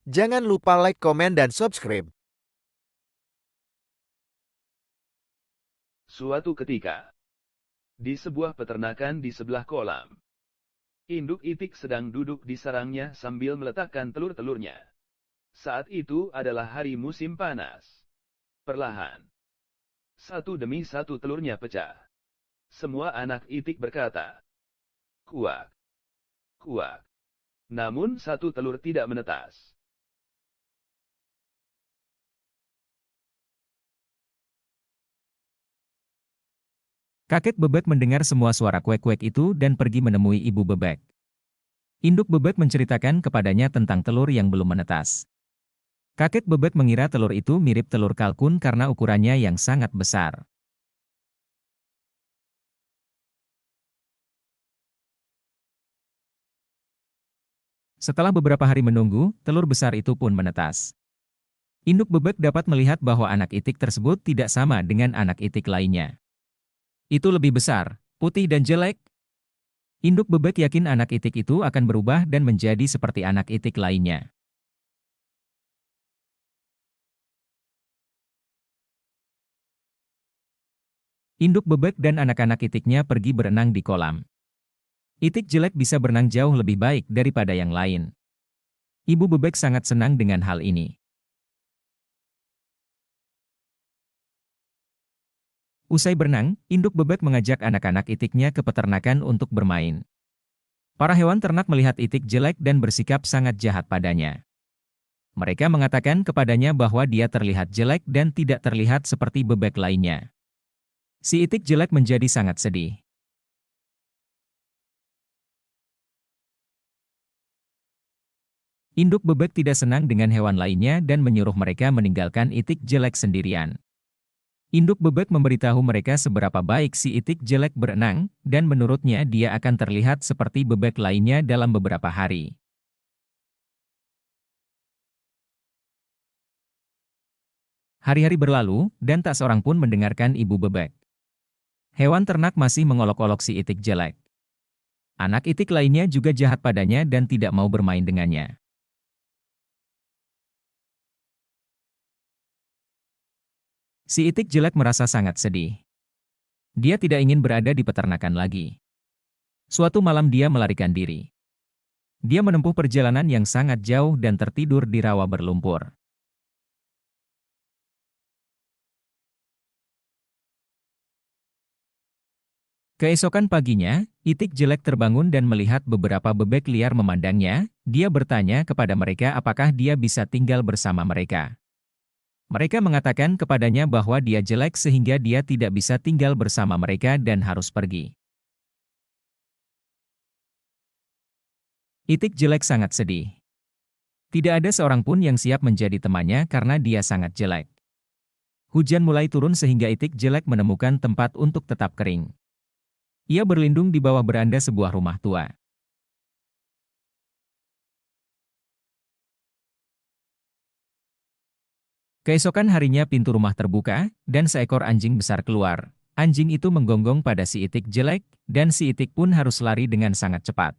Jangan lupa like, komen, dan subscribe. Suatu ketika, di sebuah peternakan di sebelah kolam, induk itik sedang duduk di sarangnya sambil meletakkan telur-telurnya. Saat itu adalah hari musim panas. Perlahan, satu demi satu telurnya pecah. Semua anak itik berkata, "Kuak, kuak." Namun satu telur tidak menetas. Kakek bebek mendengar semua suara kuek-kuek itu dan pergi menemui ibu bebek. Induk bebek menceritakan kepadanya tentang telur yang belum menetas. Kakek bebek mengira telur itu mirip telur kalkun karena ukurannya yang sangat besar. Setelah beberapa hari menunggu, telur besar itu pun menetas. Induk bebek dapat melihat bahwa anak itik tersebut tidak sama dengan anak itik lainnya. Itu lebih besar, putih dan jelek. Induk bebek yakin anak itik itu akan berubah dan menjadi seperti anak itik lainnya. Induk bebek dan anak-anak itiknya pergi berenang di kolam. Itik jelek bisa berenang jauh lebih baik daripada yang lain. Ibu bebek sangat senang dengan hal ini. Usai berenang, induk bebek mengajak anak-anak itiknya ke peternakan untuk bermain. Para hewan ternak melihat itik jelek dan bersikap sangat jahat padanya. Mereka mengatakan kepadanya bahwa dia terlihat jelek dan tidak terlihat seperti bebek lainnya. Si itik jelek menjadi sangat sedih. Induk bebek tidak senang dengan hewan lainnya dan menyuruh mereka meninggalkan itik jelek sendirian. Induk bebek memberitahu mereka seberapa baik si itik jelek berenang, dan menurutnya dia akan terlihat seperti bebek lainnya dalam beberapa hari. Hari-hari berlalu, dan tak seorang pun mendengarkan ibu bebek. Hewan ternak masih mengolok-olok si itik jelek. Anak itik lainnya juga jahat padanya dan tidak mau bermain dengannya. Si itik jelek merasa sangat sedih. Dia tidak ingin berada di peternakan lagi. Suatu malam dia melarikan diri. Dia menempuh perjalanan yang sangat jauh dan tertidur di rawa berlumpur. Keesokan paginya, itik jelek terbangun dan melihat beberapa bebek liar memandangnya. Dia bertanya kepada mereka apakah dia bisa tinggal bersama mereka. Mereka mengatakan kepadanya bahwa dia jelek sehingga dia tidak bisa tinggal bersama mereka dan harus pergi. Itik jelek sangat sedih. Tidak ada seorang pun yang siap menjadi temannya karena dia sangat jelek. Hujan mulai turun sehingga itik jelek menemukan tempat untuk tetap kering. Ia berlindung di bawah beranda sebuah rumah tua. Keesokan harinya pintu rumah terbuka, dan seekor anjing besar keluar. Anjing itu menggonggong pada si itik jelek, dan si itik pun harus lari dengan sangat cepat.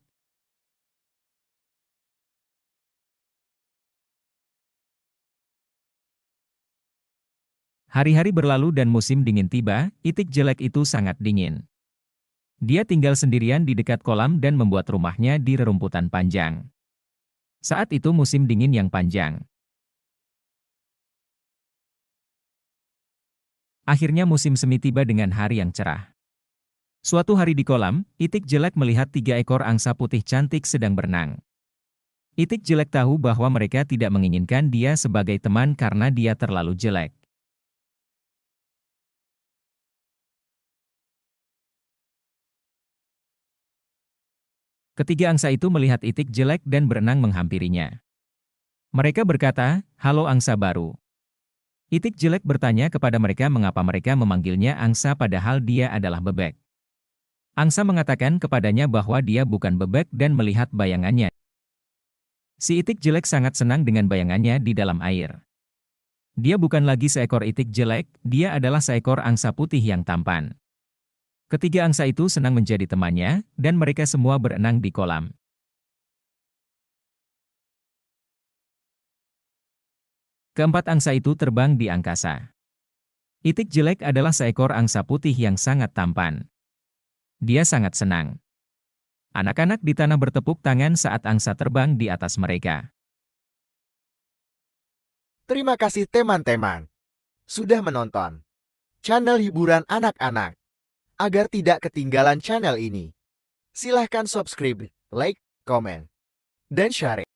Hari-hari berlalu dan musim dingin tiba, itik jelek itu sangat dingin. Dia tinggal sendirian di dekat kolam dan membuat rumahnya di rerumputan panjang. Saat itu musim dingin yang panjang. Akhirnya musim semi tiba dengan hari yang cerah. Suatu hari di kolam, itik jelek melihat 3 ekor angsa putih cantik sedang berenang. Itik jelek tahu bahwa mereka tidak menginginkan dia sebagai teman karena dia terlalu jelek. Ketiga angsa itu melihat itik jelek dan berenang menghampirinya. Mereka berkata, "Halo angsa baru." Itik jelek bertanya kepada mereka mengapa mereka memanggilnya angsa padahal dia adalah bebek. Angsa mengatakan kepadanya bahwa dia bukan bebek dan melihat bayangannya. Si itik jelek sangat senang dengan bayangannya di dalam air. Dia bukan lagi seekor itik jelek, dia adalah seekor angsa putih yang tampan. Ketiga angsa itu senang menjadi temannya, dan mereka semua berenang di kolam. Keempat angsa itu terbang di angkasa. Itik jelek adalah seekor angsa putih yang sangat tampan. Dia sangat senang. Anak-anak di tanah bertepuk tangan saat angsa terbang di atas mereka. Terima kasih teman-teman sudah menonton channel hiburan anak-anak. Agar tidak ketinggalan channel ini, silahkan subscribe, like, komen, dan share.